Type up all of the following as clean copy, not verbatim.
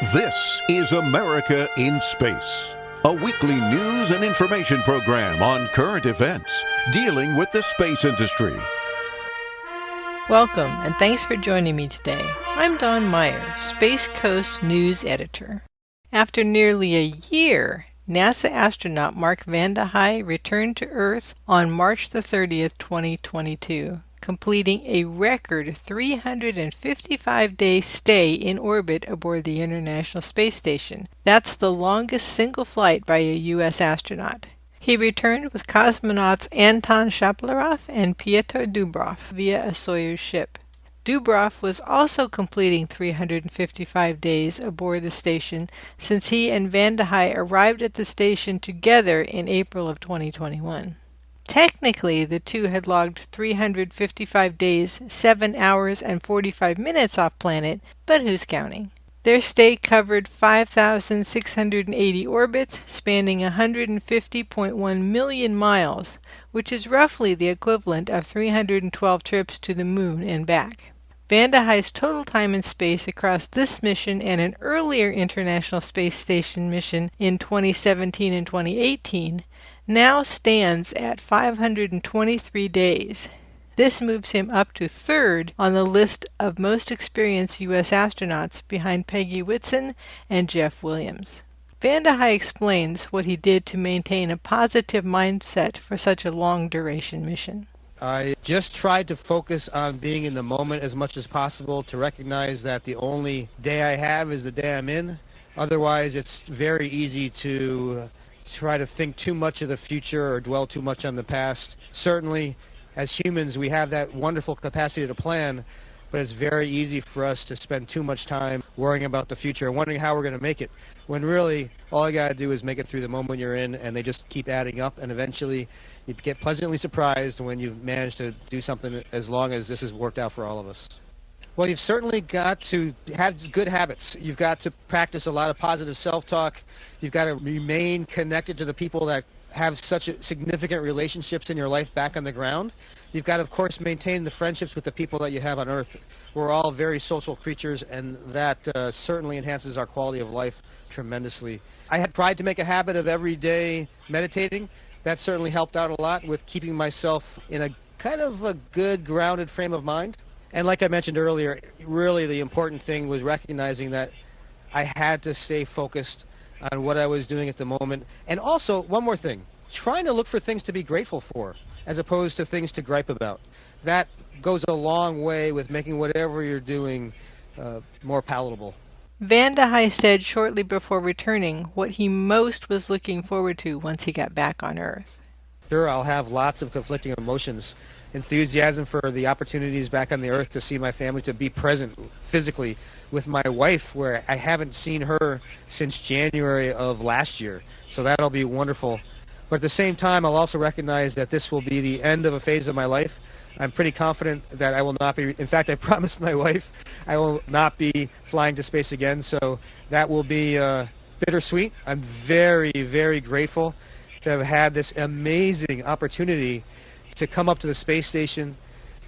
This is America in Space, a weekly news and information program on current events dealing with the space industry. Welcome, and thanks for joining me today. I'm Dawn Meyer, Space Coast News Editor. After nearly a year, NASA astronaut Mark Vande Hei returned to Earth on March the 30th, 2022, completing a record 355-day stay in orbit aboard the International Space Station. That's the longest single flight by a U.S. astronaut. He returned with cosmonauts Anton Shaplerov and Pyotr Dubrov via a Soyuz ship. Dubrov was also completing 355 days aboard the station since he and Vande Hei arrived at the station together in April of 2021. Technically, the two had logged 355 days, 7 hours, and 45 minutes off planet, but who's counting? Their stay covered 5,680 orbits, spanning 150.1 million miles, which is roughly the equivalent of 312 trips to the moon and back. Vande Hei's total time in space across this mission and an earlier International Space Station mission in 2017 and 2018 now stands at 523 days. This moves him up to third on the list of most experienced U.S. astronauts behind Peggy Whitson and Jeff Williams. Vande Hei explains what he did to maintain a positive mindset for such a long-duration mission. I just tried to focus on being in the moment as much as possible, to recognize that the only day I have is the day I'm in. Otherwise, it's very easy to try to think too much of the future or dwell too much on the past. Certainly, as humans, we have that wonderful capacity to plan, but it's very easy for us to spend too much time worrying about the future and wondering how we're going to make it, when really all you got to do is make it through the moment you're in, and they just keep adding up, and eventually you get pleasantly surprised when you've managed to do something as long as this has worked out for all of us. Well, you've certainly got to have good habits. You've got to practice a lot of positive self-talk. You've got to remain connected to the people that have such significant relationships in your life back on the ground. You've got to, of course, maintain the friendships with the people that you have on Earth. We're all very social creatures, and that certainly enhances our quality of life tremendously. I had tried to make a habit of every day meditating. That certainly helped out a lot with keeping myself in a kind of a good, grounded frame of mind. And like I mentioned earlier, really the important thing was recognizing that I had to stay focused on what I was doing at the moment. And also, one more thing, trying to look for things to be grateful for, as opposed to things to gripe about. That goes a long way with making whatever you're doing more palatable. Vande Hei said shortly before returning what he most was looking forward to once he got back on Earth. Sure, I'll have lots of conflicting emotions. Enthusiasm for the opportunities back on the Earth, to see my family, to be present physically with my wife, where I haven't seen her since January of last year. So that'll be wonderful. But at the same time, I'll also recognize that this will be the end of a phase of my life. I'm pretty confident that I will not be, in fact, I promised my wife I will not be flying to space again, so that will be bittersweet. I'm very, very grateful to have had this amazing opportunity to come up to the space station,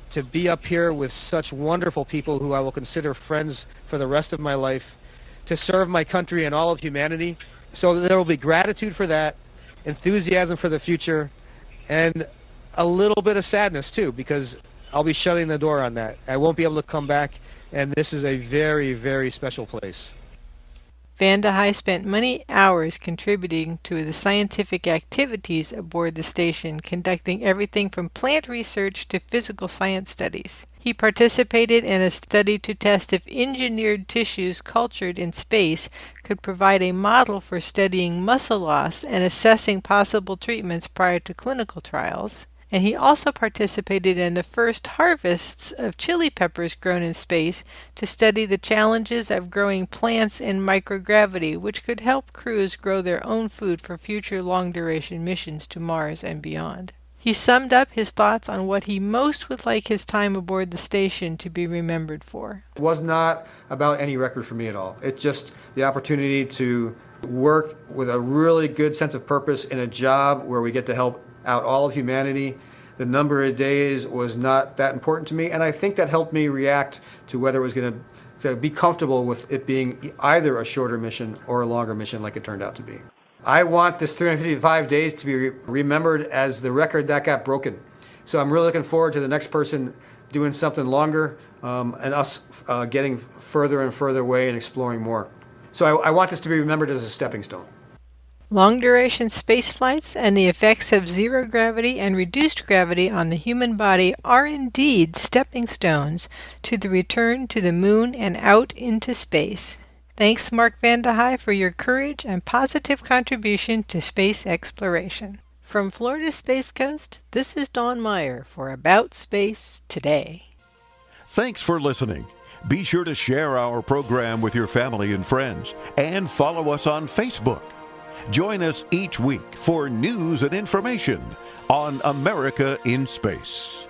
to be up here with such wonderful people who I will consider friends for the rest of my life, to serve my country and all of humanity. So there will be gratitude for that, enthusiasm for the future, and a little bit of sadness too, because I'll be shutting the door on that. I won't be able to come back, and this is a very, very special place. Vande Hei spent many hours contributing to the scientific activities aboard the station, conducting everything from plant research to physical science studies. He participated in a study to test if engineered tissues cultured in space could provide a model for studying muscle loss and assessing possible treatments prior to clinical trials. And he also participated in the first harvests of chili peppers grown in space to study the challenges of growing plants in microgravity, which could help crews grow their own food for future long-duration missions to Mars and beyond. He summed up his thoughts on what he most would like his time aboard the station to be remembered for. It was not about any record for me at all. It's just the opportunity to work with a really good sense of purpose in a job where we get to help out all of humanity. The number of days was not that important to me, and I think that helped me react to whether it was going to So be comfortable with it being either a shorter mission or a longer mission like it turned out to be. I want this 355 days to be remembered as the record that got broken. So I'm really looking forward to the next person doing something longer and us getting further and further away and exploring more. So I want this to be remembered as a stepping stone. Long-duration space flights and the effects of zero gravity and reduced gravity on the human body are indeed stepping stones to the return to the moon and out into space. Thanks, Mark Vande Hei, for your courage and positive contribution to space exploration. From Florida's Space Coast, this is Dawn Meyer for About Space Today. Thanks for listening. Be sure to share our program with your family and friends and follow us on Facebook. Join us each week for news and information on America in Space.